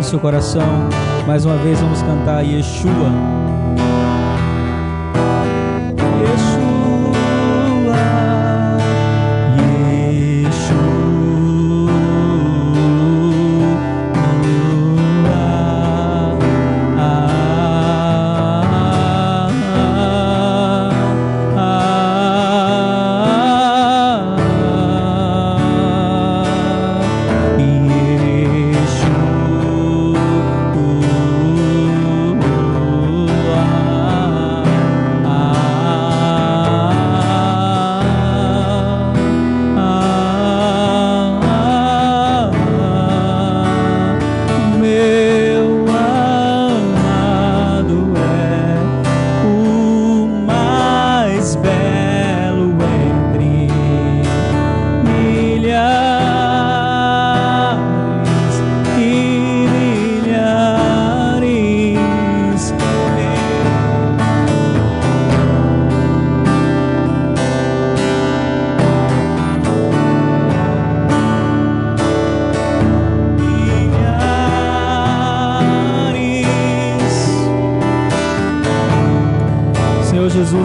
no seu coração. Mais uma vez vamos cantar Yeshua.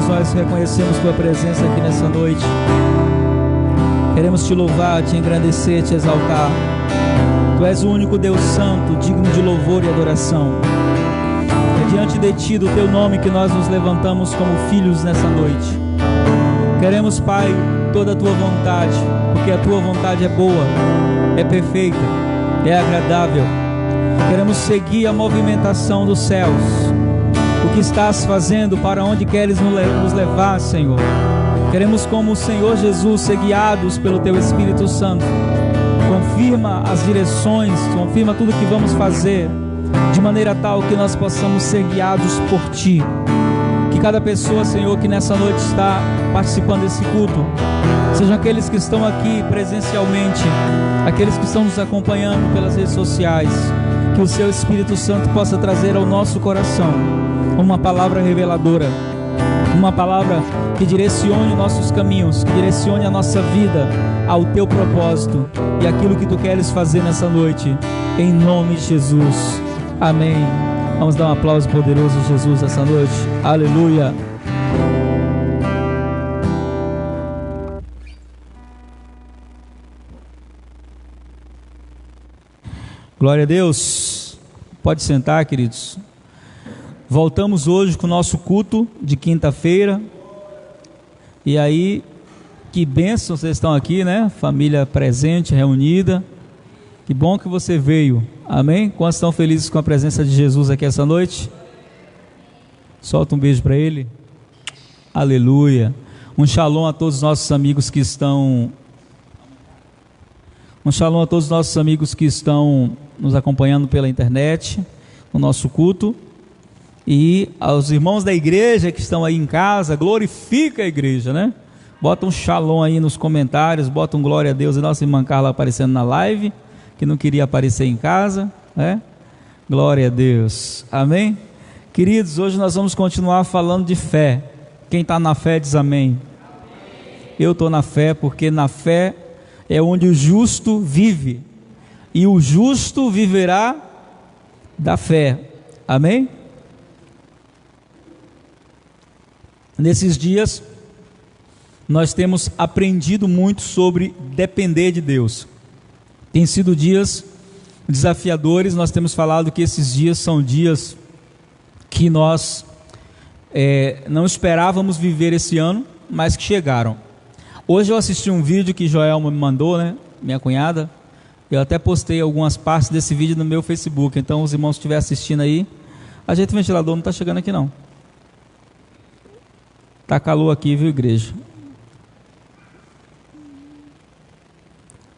Nós reconhecemos Tua presença aqui nessa noite. Queremos Te louvar, Te engrandecer, Te exaltar. Tu és o único Deus santo, digno de louvor e adoração. É diante de Ti, do Teu nome, que nós nos levantamos como filhos nessa noite. Queremos, Pai, toda a Tua vontade, porque a Tua vontade é boa, é perfeita, é agradável. Queremos seguir a movimentação dos céus. O que estás fazendo, para onde queres nos levar, Senhor. Queremos, como o Senhor Jesus, ser guiados pelo Teu Espírito Santo. Confirma as direções, confirma tudo que vamos fazer, de maneira tal que nós possamos ser guiados por Ti. Que cada pessoa, Senhor, que nessa noite está participando desse culto, sejam aqueles que estão aqui presencialmente, aqueles que estão nos acompanhando pelas redes sociais, que o Seu Espírito Santo possa trazer ao nosso coração uma palavra reveladora, uma palavra que direcione nossos caminhos, que direcione a nossa vida ao Teu propósito e aquilo que Tu queres fazer nessa noite, em nome de Jesus, amém. Vamos dar um aplauso poderoso a Jesus essa noite, aleluia. Glória a Deus. Pode sentar, queridos. Voltamos hoje com o nosso culto de quinta-feira. E aí, que bênção vocês estão aqui, né? Família presente, reunida. Que bom que você veio. Amém? Quantos estão felizes com a presença de Jesus aqui essa noite? Solta um beijo para Ele. Aleluia. Um shalom a todos os nossos amigos que estão... Um shalom a todos os nossos amigos que estão nos acompanhando pela internet, no nosso culto. E aos irmãos da igreja que estão aí em casa, glorifica a igreja, né? Bota um shalom aí nos comentários, bota um glória a Deus. E nossa irmã Carla aparecendo na live, que não queria aparecer em casa, né? Glória a Deus, amém? Queridos, hoje nós vamos continuar falando de fé. Quem está na fé diz amém. Eu estou na fé, porque na fé é onde o justo vive, e o justo viverá da fé, amém? Nesses dias, nós temos aprendido muito sobre depender de Deus. Tem sido dias desafiadores. Nós temos falado que esses dias são dias que nós não esperávamos viver esse ano, mas que chegaram. Hoje eu assisti um vídeo que Joelma me mandou, né? Minha cunhada. Eu até postei algumas partes desse vídeo no meu Facebook. Então, os irmãos que estiverem assistindo aí, ajeita o ventilador, não está chegando aqui não. Está calor aqui, viu, igreja?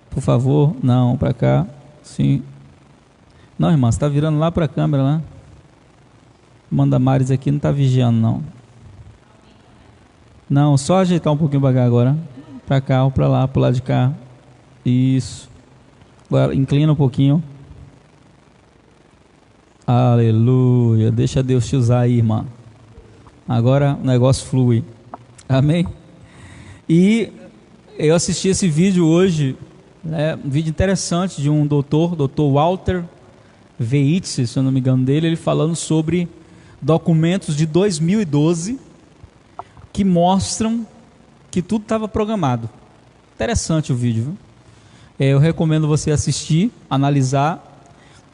Por favor, não, para cá, sim. Não, irmã, você está virando lá para a câmera, lá. Manda Maris aqui, não está vigiando, não. Não, só ajeitar um pouquinho para cá agora. Para cá ou para lá, para o lado de cá. Isso. Agora, inclina um pouquinho. Aleluia. Deixa Deus te usar aí, irmã. Agora o negócio flui. Amém? E eu assisti esse vídeo hoje, né, um vídeo interessante de um doutor Walter Veitse, se eu não me engano dele, ele falando sobre documentos de 2012 que mostram que tudo estava programado. Interessante o vídeo, viu? Eu recomendo você assistir, analisar.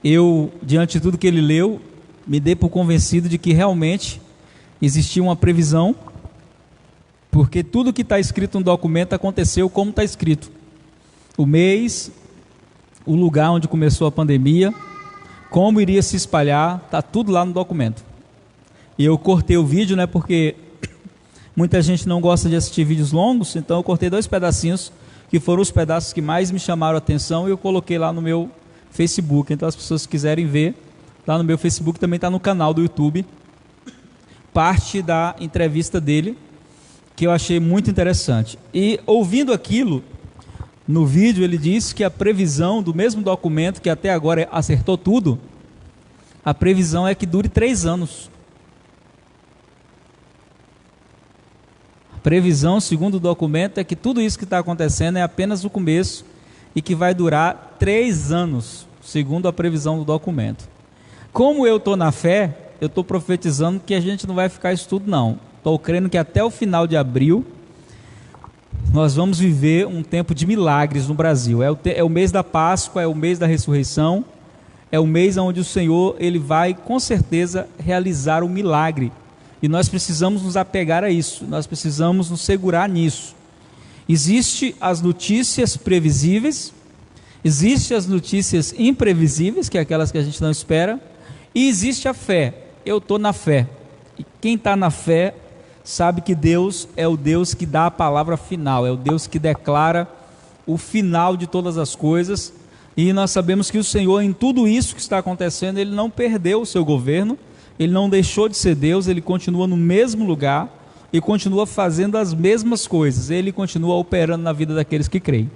Eu, diante de tudo que ele leu, me dei por convencido de que realmente existia uma previsão, porque tudo que está escrito no documento aconteceu como está escrito. O mês, o lugar onde começou a pandemia, como iria se espalhar, está tudo lá no documento. E eu cortei o vídeo, né, porque muita gente não gosta de assistir vídeos longos, então eu cortei 2 pedacinhos, que foram os pedaços que mais me chamaram a atenção, e eu coloquei lá no meu Facebook. Então as pessoas que quiserem ver, lá no meu Facebook, também está no canal do YouTube, parte da entrevista dele, que eu achei muito interessante. E ouvindo aquilo, no vídeo ele disse que a previsão do mesmo documento, que até agora acertou tudo, a previsão é que dure 3 anos. A previsão, segundo o documento, é que tudo isso que está acontecendo é apenas o começo e que vai durar 3 anos, segundo a previsão do documento. Como eu estou na fé, eu estou profetizando que a gente não vai ficar isso tudo não. Estou crendo que até o final de abril nós vamos viver um tempo de milagres no Brasil. É o mês da Páscoa, é o mês da ressurreição, é o mês onde o Senhor ele vai com certeza realizar um milagre. E nós precisamos nos apegar a isso, nós precisamos nos segurar nisso. Existem as notícias previsíveis, existem as notícias imprevisíveis, que é aquelas que a gente não espera, e existe a fé. Eu estou na fé. E quem está na fé sabe que Deus é o Deus que dá a palavra final, é o Deus que declara o final de todas as coisas, e nós sabemos que o Senhor, em tudo isso que está acontecendo, Ele não perdeu o seu governo, Ele não deixou de ser Deus, Ele continua no mesmo lugar, e continua fazendo as mesmas coisas, Ele continua operando na vida daqueles que creem.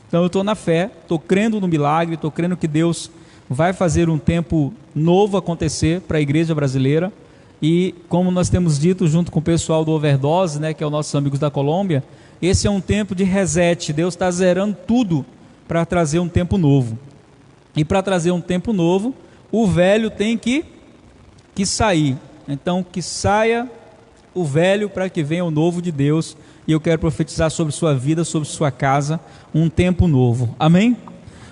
Então eu estou na fé, estou crendo no milagre, estou crendo que Deus vai fazer um tempo novo acontecer para a igreja brasileira. E como nós temos dito junto com o pessoal do Overdose, né, que é os nossos amigos da Colômbia, esse é um tempo de reset. Deus está zerando tudo para trazer um tempo novo. E para trazer um tempo novo, o velho tem que sair. Então que saia o velho para que venha o novo de Deus. E eu quero profetizar sobre sua vida, sobre sua casa, um tempo novo. Amém?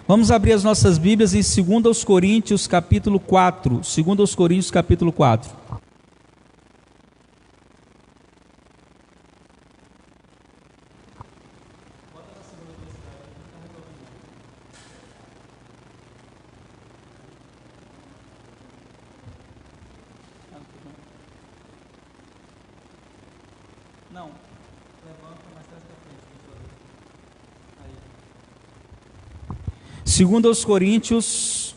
Vamos abrir as nossas Bíblias em 2 Coríntios capítulo 4. 2 Coríntios capítulo 4. Não, levanta mais atrás da frente. 2 Coríntios,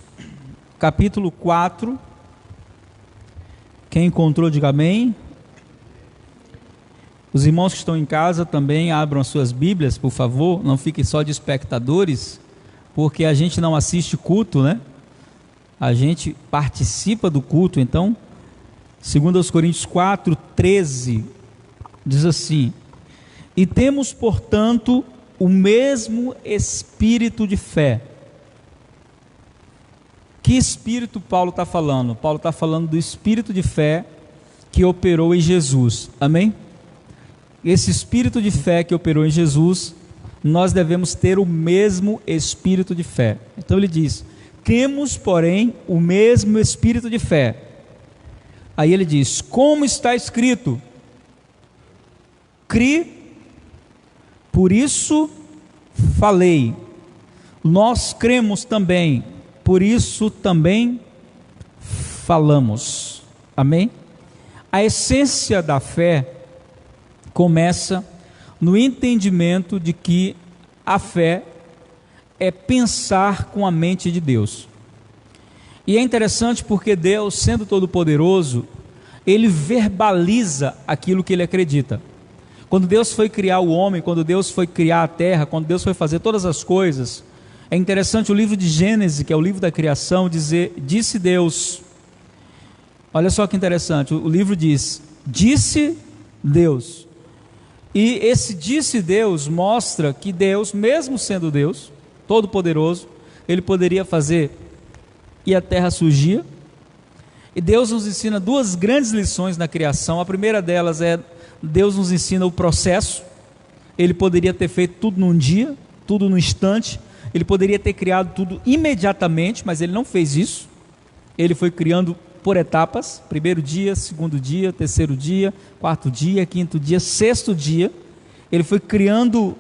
capítulo 4. Quem encontrou, diga amém. Os irmãos que estão em casa também abram as suas Bíblias, por favor. Não fiquem só de espectadores, porque a gente não assiste culto, né? A gente participa do culto. Então, 2 Coríntios 4, 13... diz assim: e temos, portanto, o mesmo espírito de fé. Que espírito Paulo está falando? Paulo está falando do espírito de fé que operou em Jesus. Amém? Esse espírito de fé que operou em Jesus, nós devemos ter o mesmo espírito de fé. Então ele diz: temos, porém, o mesmo espírito de fé. Aí ele diz: como está escrito, cri, por isso falei. Nós cremos também, por isso também falamos. Amém? A essência da fé começa no entendimento de que a fé é pensar com a mente de Deus. E é interessante porque Deus, sendo todo-poderoso, Ele verbaliza aquilo que Ele acredita. Quando Deus foi criar o homem, quando Deus foi criar a terra, quando Deus foi fazer todas as coisas, é interessante o livro de Gênesis, que é o livro da criação, disse Deus. Olha só que interessante, o livro diz, disse Deus. E esse disse Deus mostra que Deus, mesmo sendo Deus, todo-poderoso, Ele poderia fazer e a terra surgia. E Deus nos ensina duas grandes lições na criação. A primeira delas é, Deus nos ensina o processo. Ele poderia ter feito tudo num dia, tudo num instante. Ele poderia ter criado tudo imediatamente, mas Ele não fez isso. Ele foi criando por etapas: primeiro dia, segundo dia, terceiro dia, quarto dia, quinto dia, sexto dia. Ele foi criando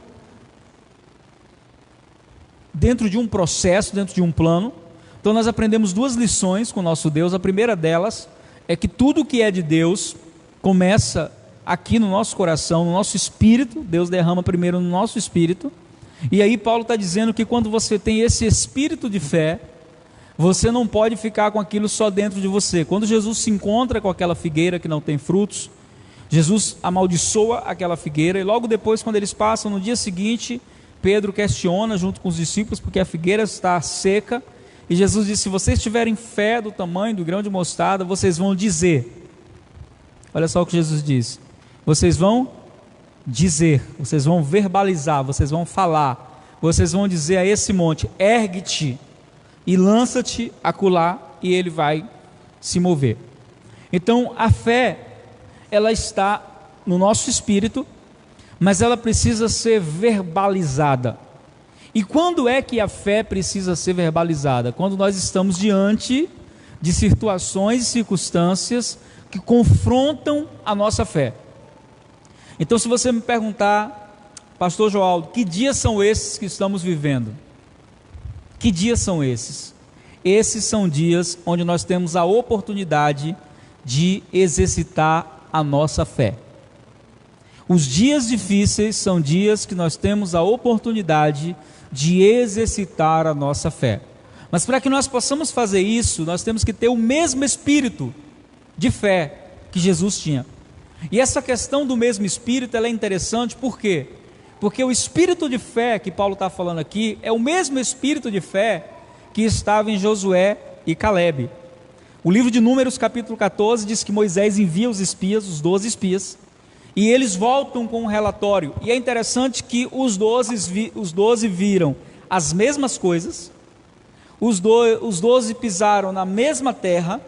dentro de um processo, dentro de um plano. Então nós aprendemos duas lições com o nosso Deus. A primeira delas é que tudo que é de Deus começa aqui no nosso coração, no nosso espírito. Deus derrama primeiro no nosso espírito. E aí Paulo está dizendo que quando você tem esse espírito de fé, você não pode ficar com aquilo só dentro de você. Quando Jesus se encontra com aquela figueira que não tem frutos, Jesus amaldiçoa aquela figueira, e logo depois, quando eles passam, no dia seguinte, Pedro questiona junto com os discípulos, porque a figueira está seca, e Jesus diz: se vocês tiverem fé do tamanho do grão de mostarda, vocês vão dizer. Olha só o que Jesus diz: vocês vão dizer, vocês vão verbalizar, vocês vão falar, vocês vão dizer a esse monte: ergue-te e lança-te acolá, e ele vai se mover. Então a fé, ela está no nosso espírito, mas ela precisa ser verbalizada. E quando é que a fé precisa ser verbalizada? Quando nós estamos diante de situações e circunstâncias que confrontam a nossa fé. Então, se você me perguntar: pastor Joaldo, que dias são esses que estamos vivendo? Que dias são esses? Esses são dias onde nós temos a oportunidade de exercitar a nossa fé. Os dias difíceis são dias que nós temos a oportunidade de exercitar a nossa fé. Mas para que nós possamos fazer isso, nós temos que ter o mesmo espírito de fé que Jesus tinha. E essa questão do mesmo espírito, ela é interessante. Por quê? Porque o espírito de fé que Paulo está falando aqui é o mesmo espírito de fé que estava em Josué e Calebe. O livro de Números, capítulo 14, diz que Moisés envia os espias, os 12 espias, e eles voltam com um relatório. E é interessante que os 12 viram as mesmas coisas, os 12 pisaram na mesma terra,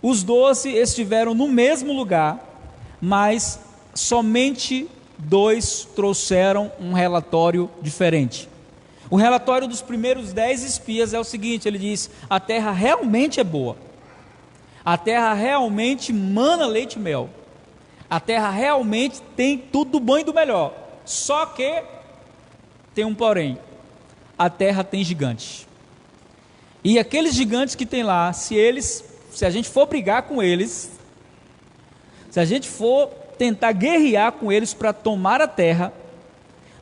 os 12 estiveram no mesmo lugar, mas somente 2 trouxeram um relatório diferente. O relatório dos primeiros 10 espias é o seguinte: ele diz: a terra realmente é boa, a terra realmente mana leite e mel, a terra realmente tem tudo do bom e do melhor, só que tem um porém: a terra tem gigantes, e aqueles gigantes que tem lá, se a gente for brigar com eles, se a gente for tentar guerrear com eles para tomar a terra,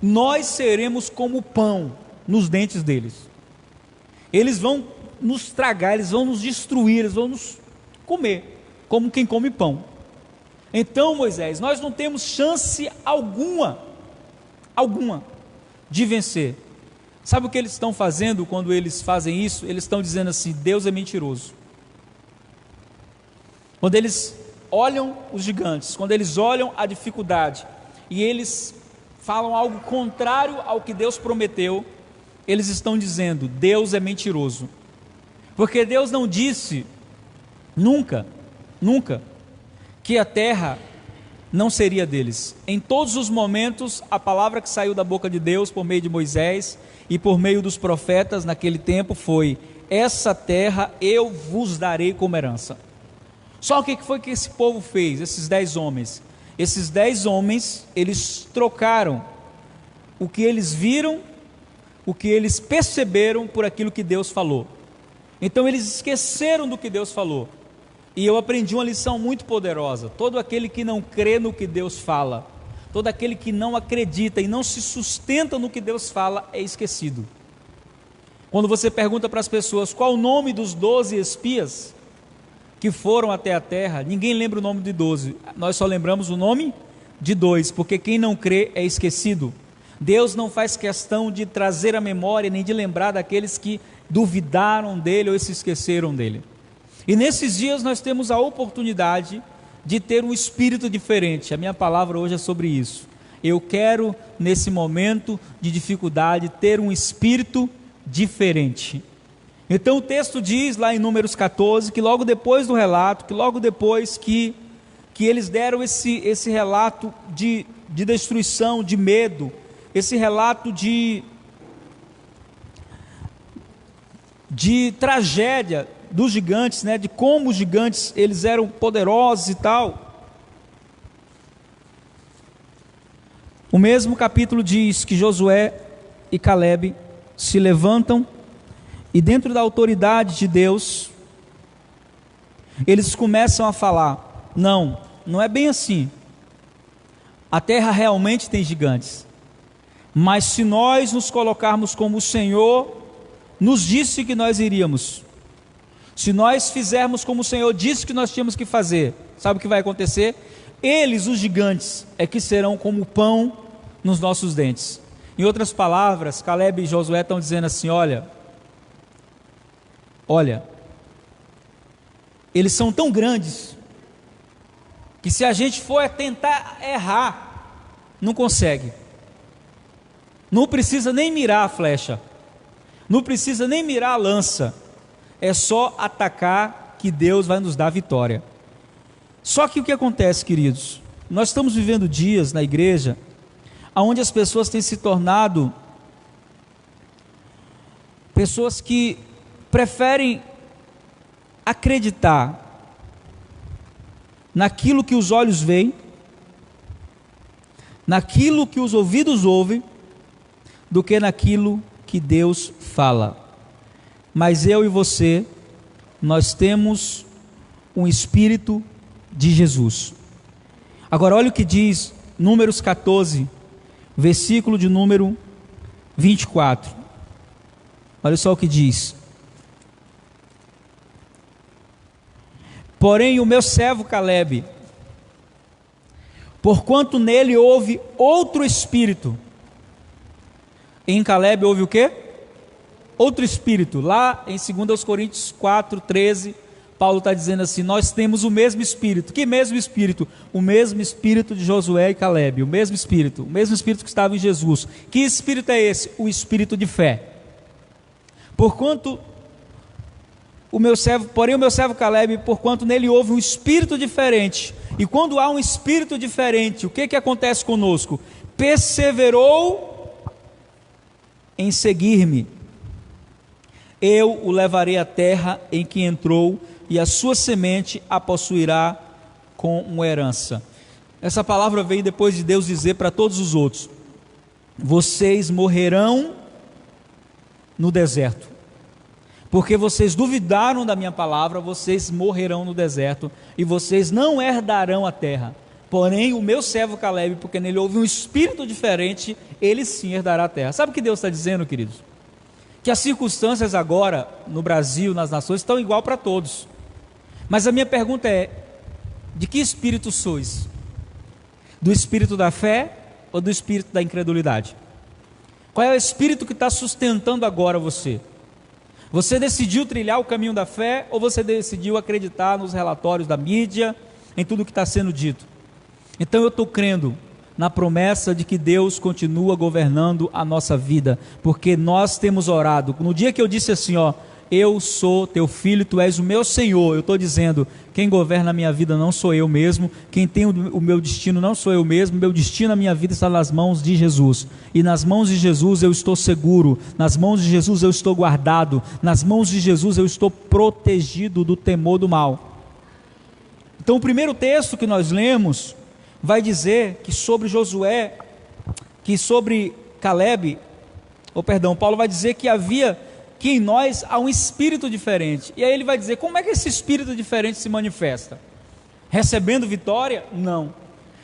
nós seremos como pão nos dentes deles. Eles vão nos tragar, eles vão nos destruir, eles vão nos comer, como quem come pão. Então, Moisés, nós não temos chance alguma de vencer. Sabe o que eles estão fazendo quando eles fazem isso? Eles estão dizendo assim: Deus é mentiroso. Quando eles olham os gigantes, quando eles olham a dificuldade, e eles falam algo contrário ao que Deus prometeu, eles estão dizendo: Deus é mentiroso. Porque Deus não disse nunca, que a terra não seria deles. Em todos os momentos, a palavra que saiu da boca de Deus por meio de Moisés e por meio dos profetas naquele tempo foi: essa terra eu vos darei como herança. Só o que foi que esse povo fez, esses 10 homens? Esses 10 homens, eles trocaram o que eles viram, o que eles perceberam, por aquilo que Deus falou. Então eles esqueceram do que Deus falou. E eu aprendi uma lição muito poderosa: todo aquele que não crê no que Deus fala, todo aquele que não acredita e não se sustenta no que Deus fala, é esquecido. Quando você pergunta para as pessoas qual o nome dos 12 espias que foram até a terra, ninguém lembra o nome de 12, nós só lembramos o nome de 2, porque quem não crê é esquecido. Deus não faz questão de trazer a memória, nem de lembrar daqueles que duvidaram dele ou se esqueceram dele. E nesses dias nós temos a oportunidade de ter um espírito diferente. A minha palavra hoje é sobre isso. Eu quero, nesse momento de dificuldade, ter um espírito diferente. Então o texto diz lá em Números 14, que logo depois do relato, que logo depois que eles deram esse relato de destruição, de medo, esse relato de tragédia dos gigantes, né, de como os gigantes eles eram poderosos e tal. O mesmo capítulo diz que Josué e Calebe se levantam e dentro da autoridade de Deus, eles começam a falar: não é bem assim. A terra realmente tem gigantes, mas se nós nos colocarmos como o Senhor nos disse que nós iríamos, se nós fizermos como o Senhor disse que nós tínhamos que fazer, sabe o que vai acontecer? Eles, os gigantes, é que serão como pão nos nossos dentes. Em outras palavras, Calebe e Josué estão dizendo assim: olha, eles são tão grandes, que se a gente for tentar errar, não consegue, não precisa nem mirar a flecha, não precisa nem mirar a lança, é só atacar que Deus vai nos dar vitória. Só que o que acontece, queridos? Nós estamos vivendo dias na igreja onde as pessoas têm se tornado pessoas que preferem acreditar naquilo que os olhos veem, naquilo que os ouvidos ouvem, do que naquilo que Deus fala. Mas eu e você, nós temos um Espírito de Jesus. Agora olha o que diz Números 14, versículo de número 24. Olha só o que diz: porém o meu servo Calebe, porquanto nele houve outro espírito. Em Calebe houve o quê? Outro espírito. Lá em 2 Coríntios 4, 13, Paulo está dizendo assim: nós temos o mesmo espírito. Que mesmo espírito? O mesmo espírito de Josué e Calebe, o mesmo espírito que estava em Jesus. Que espírito é esse? O espírito de fé. Porquanto porém o meu servo Calebe, porquanto nele houve um espírito diferente. E quando há um espírito diferente, o que acontece conosco? Perseverou em seguir-me, eu o levarei à terra em que entrou, e a sua semente a possuirá com uma herança. Essa palavra vem depois de Deus dizer para todos os outros: vocês morrerão no deserto, porque vocês duvidaram da minha palavra, vocês morrerão no deserto, e vocês não herdarão a terra. Porém o meu servo Calebe, porque nele houve um espírito diferente, ele sim herdará a terra. Sabe o que Deus está dizendo, queridos? Que as circunstâncias agora, no Brasil, nas nações, estão igual para todos. Mas a minha pergunta é: de que espírito sois? Do espírito da fé ou do espírito da incredulidade? Qual é o espírito que está sustentando agora você? Você decidiu trilhar o caminho da fé, ou você decidiu acreditar nos relatórios da mídia, em tudo que está sendo dito? Então eu estou crendo na promessa de que Deus continua governando a nossa vida, porque nós temos orado. No dia que eu disse assim, eu sou teu filho, tu és o meu Senhor, eu estou dizendo: quem governa a minha vida não sou eu mesmo, quem tem o meu destino não sou eu mesmo, meu destino, a minha vida está nas mãos de Jesus, e nas mãos de Jesus eu estou seguro, nas mãos de Jesus eu estou guardado, nas mãos de Jesus eu estou protegido do temor do mal. Então o primeiro texto que nós lemos vai dizer que sobre Josué, que sobre Calebe, Paulo vai dizer que em nós há um espírito diferente. E aí ele vai dizer: como é que esse espírito diferente se manifesta? Recebendo vitória? Não.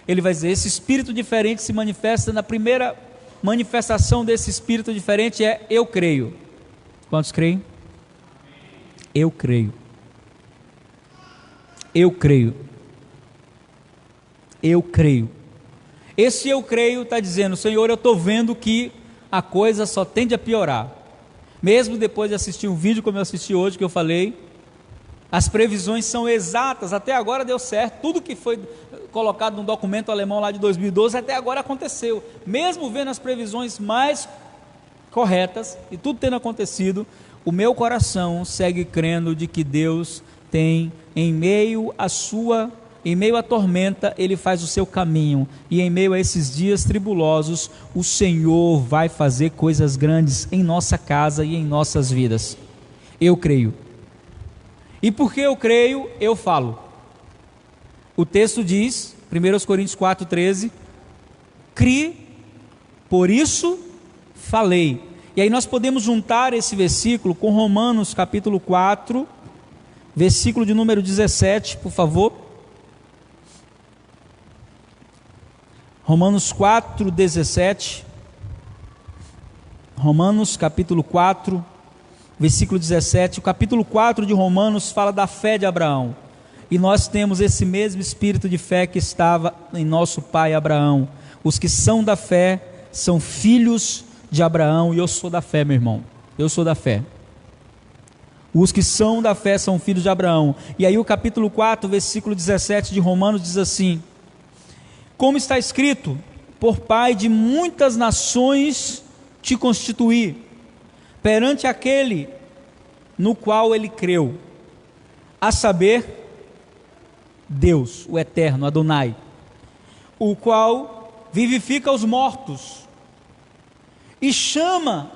Ele vai dizer: esse espírito diferente se manifesta, na primeira manifestação desse espírito diferente é: eu creio. Quantos creem? Eu creio. Eu creio. Eu creio. Esse eu creio está dizendo: Senhor, eu estou vendo que a coisa só tende a piorar. Mesmo depois de assistir um vídeo como eu assisti hoje, que eu falei, as previsões são exatas, até agora deu certo, tudo que foi colocado num documento alemão lá de 2012, até agora aconteceu, mesmo vendo as previsões mais corretas, e tudo tendo acontecido, o meu coração segue crendo de que Deus tem, em meio à tormenta, Ele faz o seu caminho, e em meio a esses dias tribulosos, o Senhor vai fazer coisas grandes em nossa casa e em nossas vidas. Eu creio. E porque eu creio, eu falo. O texto diz, 1 Coríntios 4,13, crie, por isso falei. E aí nós podemos juntar esse versículo com Romanos capítulo 4, versículo de número 17, por favor. Romanos 4, 17. Romanos capítulo 4, versículo 17. O capítulo 4 de Romanos fala da fé de Abraão. E nós temos esse mesmo espírito de fé que estava em nosso pai Abraão. Os que são da fé são filhos de Abraão, e eu sou da fé, meu irmão. Eu sou da fé. Os que são da fé são filhos de Abraão. E aí o capítulo 4, versículo 17 de Romanos diz assim: como está escrito, por pai de muitas nações te constituí, perante aquele no qual ele creu, a saber, Deus, o eterno, Adonai, o qual vivifica os mortos e chama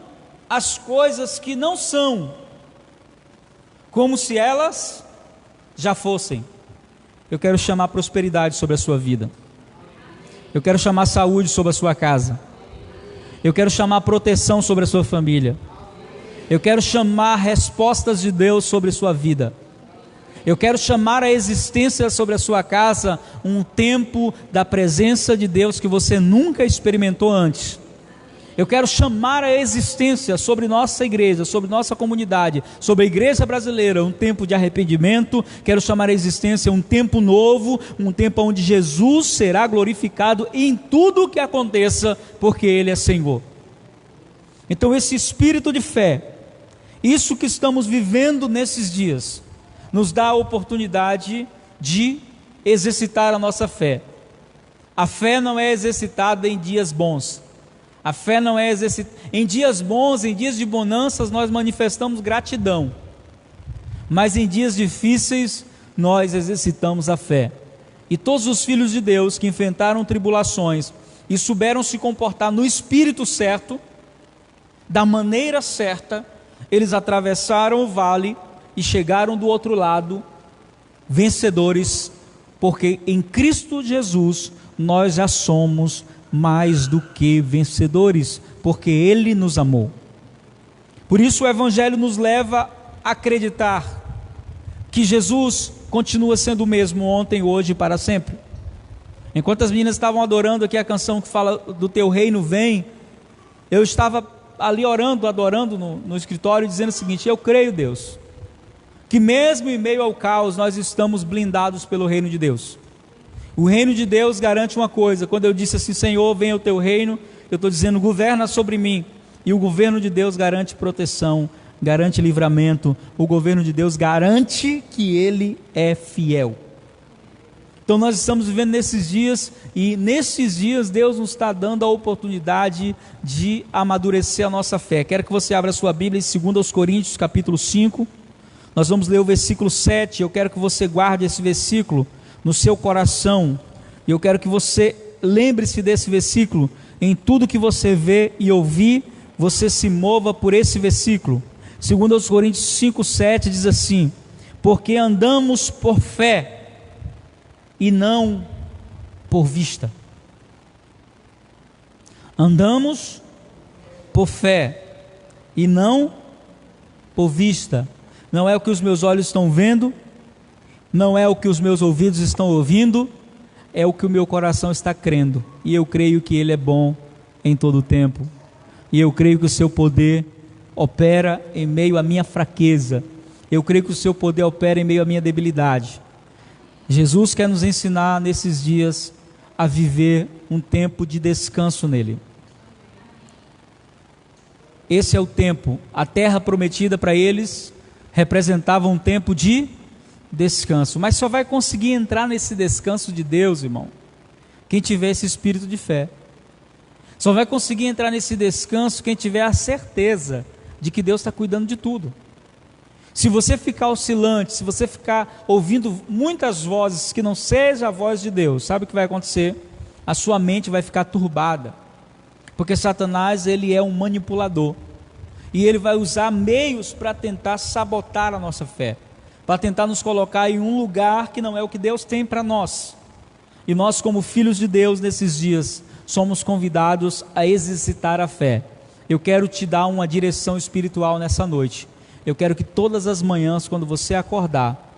as coisas que não são, como se elas já fossem. Eu quero chamar prosperidade sobre a sua vida. Eu quero chamar saúde sobre a sua casa. Eu quero chamar proteção sobre a sua família. Eu quero chamar respostas de Deus sobre a sua vida. Eu quero chamar a existência sobre a sua casa um tempo da presença de Deus que você nunca experimentou antes. Eu quero chamar a existência sobre nossa igreja, sobre nossa comunidade, sobre a igreja brasileira, um tempo de arrependimento. Quero chamar a existência um tempo novo, um tempo onde Jesus será glorificado em tudo o que aconteça, porque Ele é Senhor. Então esse espírito de fé, isso que estamos vivendo nesses dias, nos dá a oportunidade de exercitar a nossa fé. A fé não é exercitada em dias bons. A fé não é exercitada. Em dias bons, em dias de bonanças, nós manifestamos gratidão. Mas em dias difíceis, nós exercitamos a fé. E todos os filhos de Deus que enfrentaram tribulações e souberam se comportar no espírito certo, da maneira certa, eles atravessaram o vale e chegaram do outro lado vencedores, porque em Cristo Jesus nós já somos mais do que vencedores, porque Ele nos amou. Por isso o Evangelho nos leva a acreditar que Jesus continua sendo o mesmo ontem, hoje e para sempre. Enquanto as meninas estavam adorando aqui a canção que fala do Teu reino vem, eu estava ali orando, adorando no escritório, dizendo o seguinte: eu creio, Deus, que mesmo em meio ao caos nós estamos blindados pelo reino de Deus. O reino de Deus garante uma coisa. Quando eu disse assim: Senhor, venha o teu reino, eu estou dizendo: governa sobre mim. E o governo de Deus garante proteção, garante livramento. O governo de Deus garante que Ele é fiel. Então nós estamos vivendo nesses dias, e nesses dias Deus nos está dando a oportunidade de amadurecer a nossa fé. Quero que você abra a sua Bíblia em 2 Coríntios capítulo 5. Nós vamos ler o versículo 7. Eu quero que você guarde esse versículo no seu coração, e eu quero que você lembre-se desse versículo. Em tudo que você vê e ouvir, você se mova por esse versículo. 2 Coríntios 5, 7 diz assim: porque andamos por fé e não por vista. Andamos por fé e não por vista. Não é o que os meus olhos estão vendo, não é o que os meus ouvidos estão ouvindo, é o que o meu coração está crendo. E eu creio que Ele é bom em todo o tempo. E eu creio que o seu poder opera em meio à minha fraqueza. Eu creio que o seu poder opera em meio à minha debilidade. Jesus quer nos ensinar nesses dias a viver um tempo de descanso nele. Esse é o tempo. A terra prometida para eles representava um tempo de descanso, mas só vai conseguir entrar nesse descanso de Deus, irmão, quem tiver esse espírito de fé. Só vai conseguir entrar nesse descanso quem tiver a certeza de que Deus está cuidando de tudo. Se você ficar oscilante, se você ficar ouvindo muitas vozes que não seja a voz de Deus, sabe o que vai acontecer? A sua mente vai ficar turbada, porque Satanás, ele é um manipulador, e ele vai usar meios para tentar sabotar a nossa fé, para tentar nos colocar em um lugar que não é o que Deus tem para nós. E nós, como filhos de Deus, nesses dias, somos convidados a exercitar a fé. Eu quero te dar uma direção espiritual nessa noite. Eu quero que todas as manhãs, quando você acordar,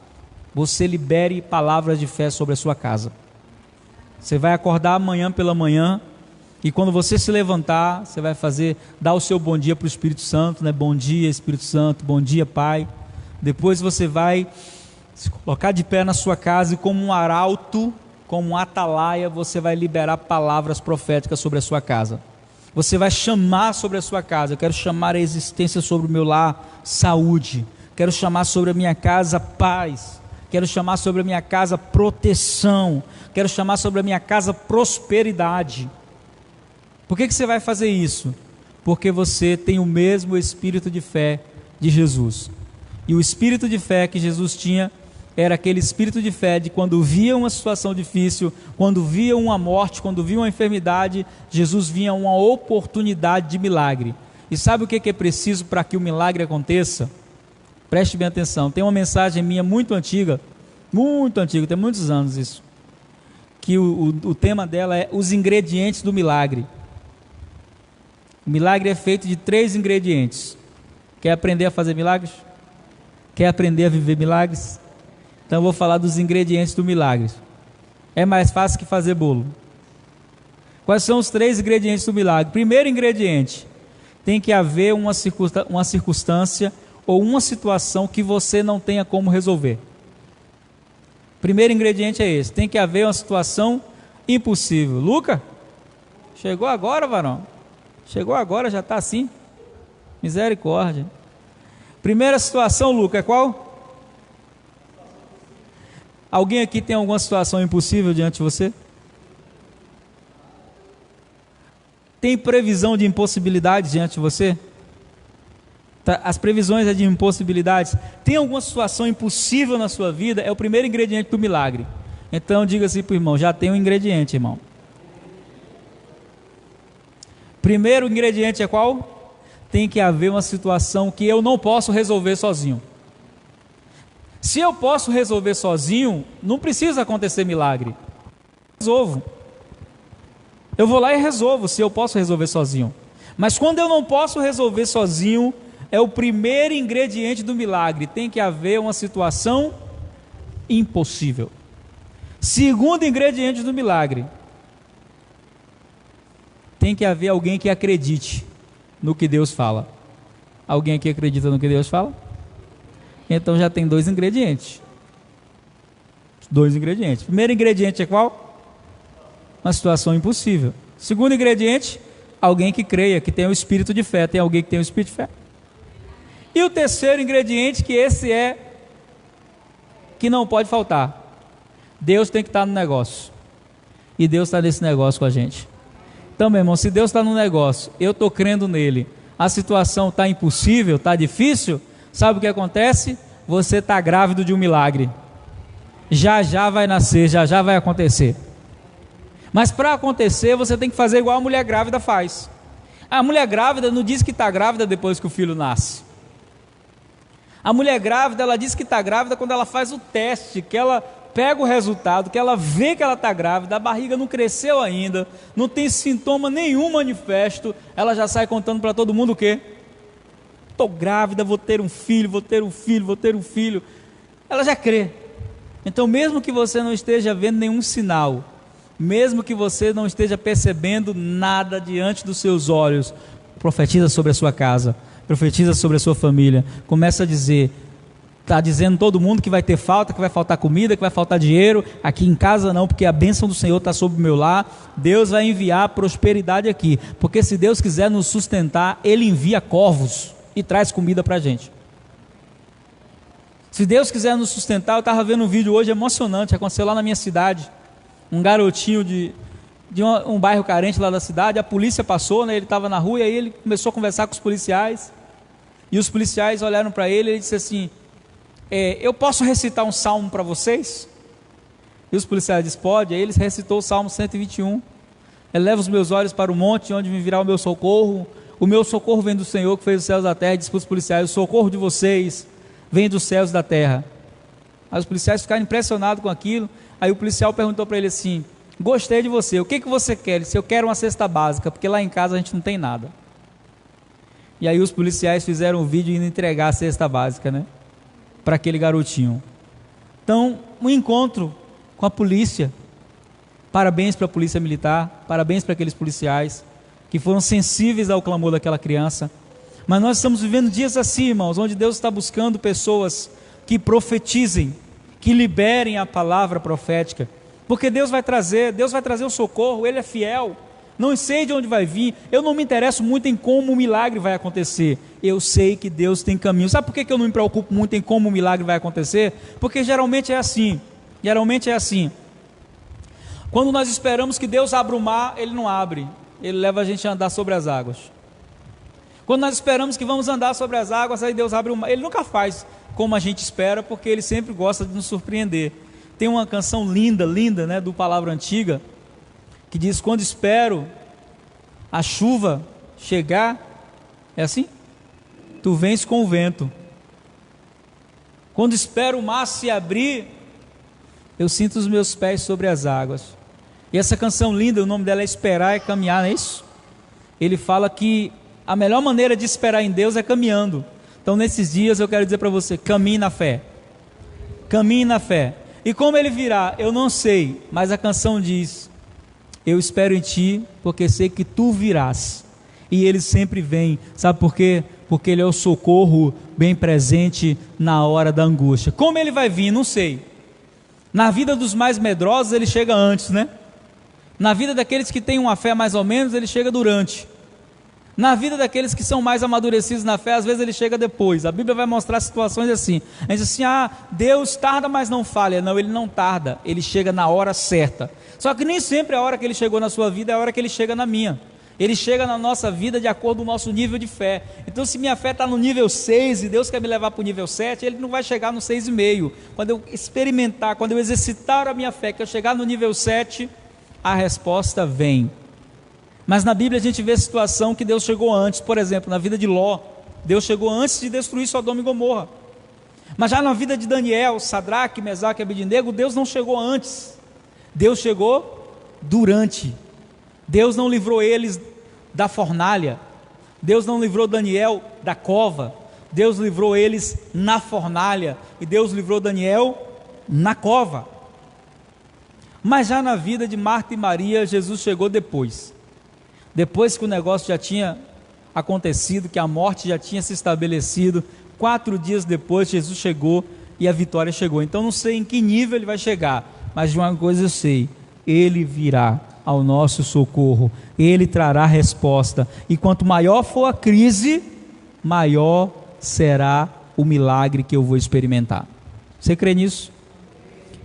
você libere palavras de fé sobre a sua casa. Você vai acordar amanhã pela manhã, e quando você se levantar, você vai dar o seu bom dia para o Espírito Santo, né? Bom dia, Espírito Santo, bom dia, Pai. Depois você vai se colocar de pé na sua casa e, como um arauto, como um atalaia, você vai liberar palavras proféticas sobre a sua casa. Você vai chamar sobre a sua casa. Eu quero chamar a existência sobre o meu lar, saúde. Quero chamar sobre a minha casa, paz. Quero chamar sobre a minha casa, proteção. Quero chamar sobre a minha casa, prosperidade. Por que você vai fazer isso? Porque você tem o mesmo espírito de fé de Jesus. E o espírito de fé que Jesus tinha era aquele espírito de fé de quando via uma situação difícil, quando via uma morte, quando via uma enfermidade, Jesus via uma oportunidade de milagre. E sabe o que é preciso para que o milagre aconteça? Preste bem atenção, tem uma mensagem minha muito antiga, tem muitos anos isso, que o tema dela é os ingredientes do milagre. O milagre é feito de 3 ingredientes. Quer aprender a fazer milagres? Quer aprender a viver milagres? Então eu vou falar dos ingredientes do milagre. É mais fácil que fazer bolo. Quais são os 3 ingredientes do milagre? Primeiro ingrediente: tem que haver uma circunstância ou uma situação que você não tenha como resolver. Primeiro ingrediente é esse: tem que haver uma situação impossível. Luca, chegou agora, varão? Chegou agora, já está assim? Misericórdia. Primeira situação, Luca, é qual? Alguém aqui tem alguma situação impossível diante de você? Tem previsão de impossibilidades diante de você? As previsões é de impossibilidades. Tem alguma situação impossível na sua vida? É o primeiro ingrediente do milagre. Então diga assim para o irmão: já tem um ingrediente, irmão. Primeiro ingrediente é qual? Tem que haver uma situação que eu não posso resolver sozinho. Se eu posso resolver sozinho, não precisa acontecer milagre. Resolvo. Eu vou lá e resolvo, se eu posso resolver sozinho. Mas quando eu não posso resolver sozinho, é o primeiro ingrediente do milagre. Tem que haver uma situação impossível. Segundo ingrediente do milagre: tem que haver alguém que acredite no que Deus fala. Alguém aqui acredita no que Deus fala? Então já tem 2 ingredientes. 2 ingredientes. Primeiro ingrediente é qual? Uma situação impossível. Segundo ingrediente: alguém que creia, que tenha o espírito de fé. Tem alguém que tem o espírito de fé? E o terceiro ingrediente, que esse é que não pode faltar: Deus tem que estar no negócio. E Deus está nesse negócio com a gente. Então, meu irmão, se Deus está no negócio, eu estou crendo nele, a situação está impossível, está difícil, sabe o que acontece? Você está grávido de um milagre. Já já vai nascer, já já vai acontecer. Mas para acontecer, você tem que fazer igual a mulher grávida faz. A mulher grávida não diz que está grávida depois que o filho nasce. A mulher grávida, ela diz que está grávida quando ela faz o teste, que ela pega o resultado, que ela vê que ela está grávida, a barriga não cresceu ainda, não tem sintoma nenhum manifesto, ela já sai contando para todo mundo o quê? Estou grávida, vou ter um filho, vou ter um filho, vou ter um filho. Ela já crê. Então, mesmo que você não esteja vendo nenhum sinal, mesmo que você não esteja percebendo nada diante dos seus olhos, profetiza sobre a sua casa, profetiza sobre a sua família, começa a dizer: está dizendo todo mundo que vai ter falta, que vai faltar comida, que vai faltar dinheiro. Aqui em casa não, porque a bênção do Senhor está sobre o meu lar. Deus vai enviar prosperidade aqui, porque se Deus quiser nos sustentar, Ele envia corvos e traz comida para a gente. Se Deus quiser nos sustentar, eu estava vendo um vídeo hoje emocionante, aconteceu lá na minha cidade. Um garotinho de um bairro carente lá da cidade, a polícia passou, né, ele estava na rua, e aí ele começou a conversar com os policiais. E os policiais olharam para ele e ele disse assim: eu posso recitar um salmo para vocês? E os policiais disseram: pode. Aí ele recitou o Salmo 121. Eleva os meus olhos para o monte, onde me virá o meu socorro. O meu socorro vem do Senhor, que fez os céus e da terra. E disse para os policiais: o socorro de vocês vem dos céus e da terra. Aí os policiais ficaram impressionados com aquilo. Aí o policial perguntou para ele assim: gostei de você, o que você quer? Ele disse: eu quero uma cesta básica, porque lá em casa a gente não tem nada. E aí os policiais fizeram um vídeo indo entregar a cesta básica, né, para aquele garotinho. Então, um encontro com a polícia. Parabéns para a polícia militar, parabéns para aqueles policiais que foram sensíveis ao clamor daquela criança. Mas nós estamos vivendo dias assim, irmãos, onde Deus está buscando pessoas que profetizem, que liberem a palavra profética, porque Deus vai trazer o socorro. Ele é fiel. Não sei de onde vai vir, eu não me interesso muito em como o milagre vai acontecer, eu sei que Deus tem caminho. Sabe por que eu não me preocupo muito em como o milagre vai acontecer? Porque geralmente é assim, quando nós esperamos que Deus abra o mar, Ele não abre, Ele leva a gente a andar sobre as águas. Quando nós esperamos que vamos andar sobre as águas, aí Deus abre o mar. Ele nunca faz como a gente espera, porque Ele sempre gosta de nos surpreender. Tem uma canção linda, né, do Palavra Antiga, que diz: quando espero a chuva chegar, é assim? Tu vens com o vento. Quando espero o mar se abrir, eu sinto os meus pés sobre as águas. E essa canção linda, o nome dela é Esperar é Caminhar, não é isso? Ele fala que a melhor maneira de esperar em Deus é caminhando. Então nesses dias eu quero dizer para você: caminhe na fé. Caminhe na fé. E como Ele virá, eu não sei, mas a canção diz: eu espero em Ti, porque sei que Tu virás. E Ele sempre vem. Sabe por quê? Porque Ele é o socorro bem presente na hora da angústia. Como Ele vai vir? Não sei. Na vida dos mais medrosos Ele chega antes, né? Na vida daqueles que têm uma fé mais ou menos, Ele chega durante. Na vida daqueles que são mais amadurecidos na fé, às vezes Ele chega depois. A Bíblia vai mostrar situações assim. A gente diz assim: Deus tarda, mas não falha. Não, Ele não tarda, Ele chega na hora certa. Só que nem sempre a hora que Ele chegou na sua vida é a hora que Ele chega na minha. Ele chega na nossa vida de acordo com o nosso nível de fé. Então, se minha fé está no nível 6 e Deus quer me levar para o nível 7, Ele não vai chegar no 6,5. Quando eu experimentar, quando eu exercitar a minha fé, que eu chegar no nível 7, a resposta vem. Mas na Bíblia a gente vê a situação que Deus chegou antes. Por exemplo, na vida de Ló, Deus chegou antes de destruir Sodoma e Gomorra. Mas já na vida de Daniel, Sadraque, Mesaque e Abednego, Deus não chegou antes. Deus chegou durante. Deus não livrou eles da fornalha. Deus não livrou Daniel da cova. Deus livrou eles na fornalha. E Deus livrou Daniel na cova. Mas já na vida de Marta e Maria, Jesus chegou depois. Depois que o negócio já tinha acontecido, que a morte já tinha se estabelecido, 4 dias depois Jesus chegou e a vitória chegou. Então não sei em que nível Ele vai chegar, mas de uma coisa eu sei: Ele virá ao nosso socorro, Ele trará resposta. E quanto maior for a crise, maior será o milagre que eu vou experimentar. Você crê nisso?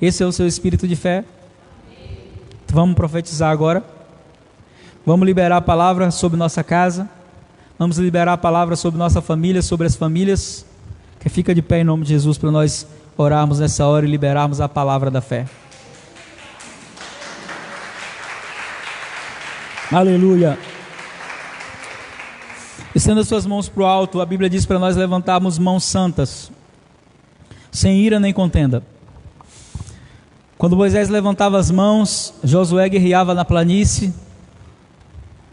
Esse é o seu espírito de fé? Vamos profetizar agora. Vamos liberar a palavra sobre nossa casa. Vamos liberar a palavra sobre nossa família, sobre as famílias. Que fica de pé em nome de Jesus para nós orarmos nessa hora e liberarmos a palavra da fé. Aleluia. Estenda suas mãos para o alto. A Bíblia diz para nós levantarmos mãos santas, sem ira nem contenda. Quando Moisés levantava as mãos, Josué guerreava na planície,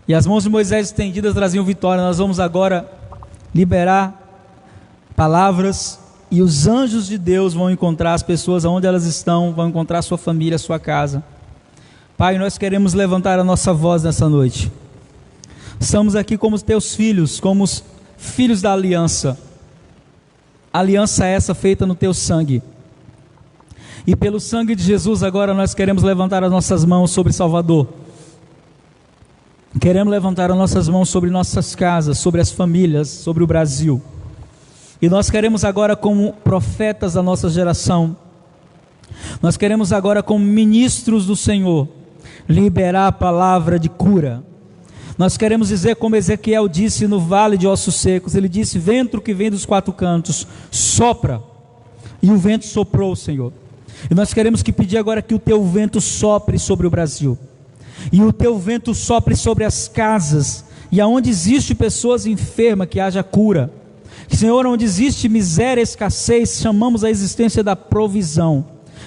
e as mãos de Moisés estendidas traziam vitória. Nós vamos agora liberar palavras, e os anjos de Deus vão encontrar as pessoas onde elas estão, vão encontrar a sua família, a sua casa. Pai, nós queremos levantar a nossa voz nessa noite. Estamos aqui como teus filhos, como os filhos da aliança. Aliança essa feita no teu sangue. E pelo sangue de Jesus agora nós queremos levantar as nossas mãos sobre Salvador. Queremos levantar as nossas mãos sobre nossas casas, sobre as famílias, sobre o Brasil. E nós queremos agora, como profetas da nossa geração, nós queremos agora, como ministros do Senhor, liberar a palavra de cura. Nós queremos dizer como Ezequiel disse no vale de ossos secos, ele disse: vento que vem dos quatro cantos, sopra. E o vento soprou, Senhor. E nós queremos pedir agora que o teu vento sopre sobre o Brasil, e o teu vento sopre sobre as casas, e aonde existe pessoas enfermas, que haja cura. Senhor, onde existe miséria, escassez, chamamos a existência da provisão.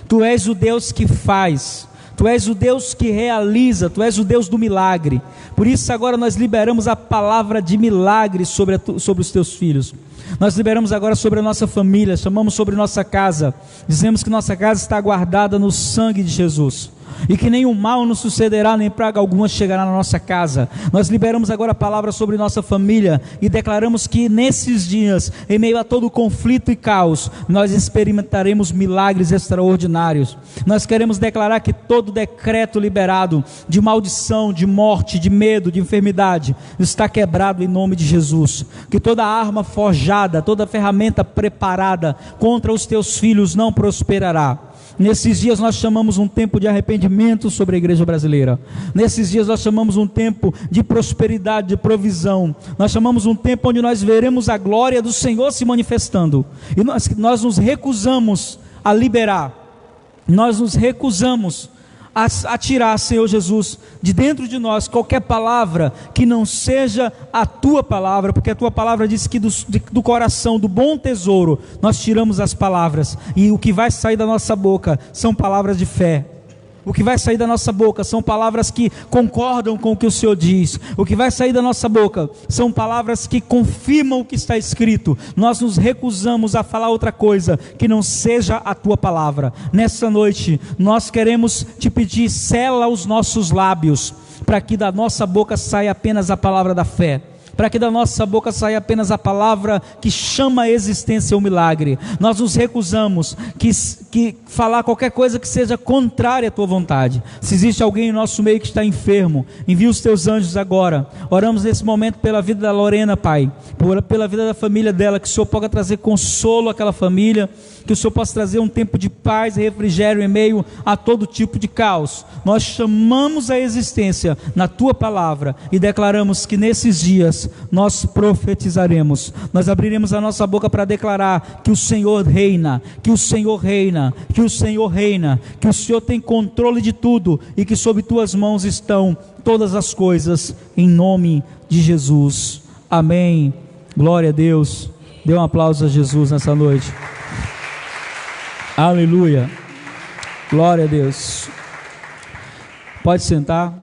Tu és o Deus que faz, Tu és o Deus que realiza, Tu és o Deus do milagre. Por isso agora nós liberamos a palavra de milagre sobre os Teus filhos. Nós liberamos agora sobre a nossa família, chamamos sobre nossa casa, dizemos que nossa casa está guardada no sangue de Jesus, e que nenhum mal nos sucederá, nem praga alguma chegará na nossa casa. Nós liberamos agora a palavra sobre nossa família, e declaramos que nesses dias, em meio a todo conflito e caos, nós experimentaremos milagres extraordinários. Nós queremos declarar que todo decreto liberado de maldição, de morte, de medo, de enfermidade, está quebrado em nome de Jesus. Que toda arma forjada, toda ferramenta preparada contra os teus filhos não prosperará. Nesses dias nós chamamos um tempo de arrependimento sobre a igreja brasileira. Nesses dias nós chamamos um tempo de prosperidade, de provisão. Nós chamamos um tempo onde nós veremos a glória do Senhor se manifestando. E nós nos recusamos a liberar. Nós nos recusamos a tirar, Senhor Jesus, de dentro de nós qualquer palavra que não seja a Tua palavra, porque a Tua palavra diz que do coração, do bom tesouro, nós tiramos as palavras, e o que vai sair da nossa boca são palavras de fé. O que vai sair da nossa boca são palavras que concordam com o que o Senhor diz. O que vai sair da nossa boca são palavras que confirmam o que está escrito. Nós nos recusamos a falar outra coisa que não seja a Tua palavra. Nessa noite nós queremos Te pedir: sela os nossos lábios, para que da nossa boca saia apenas a palavra da fé, para que da nossa boca saia apenas a palavra que chama a existência o milagre. Nós nos recusamos que falar qualquer coisa que seja contrária à Tua vontade. Se existe alguém em nosso meio que está enfermo, envia os Teus anjos agora. Oramos nesse momento pela vida da Lorena, Pai, pela vida da família dela, que o Senhor possa trazer consolo àquela família, que o Senhor possa trazer um tempo de paz e refrigério em meio a todo tipo de caos. Nós chamamos a existência na Tua palavra e declaramos que nesses dias nós profetizaremos. Nós abriremos a nossa boca para declarar que o Senhor reina, que o Senhor reina, que o Senhor reina, que o Senhor tem controle de tudo e que sob Tuas mãos estão todas as coisas, em nome de Jesus. Amém. Glória a Deus. Dê um aplauso a Jesus nessa noite. Aleluia. Glória a Deus. Pode sentar.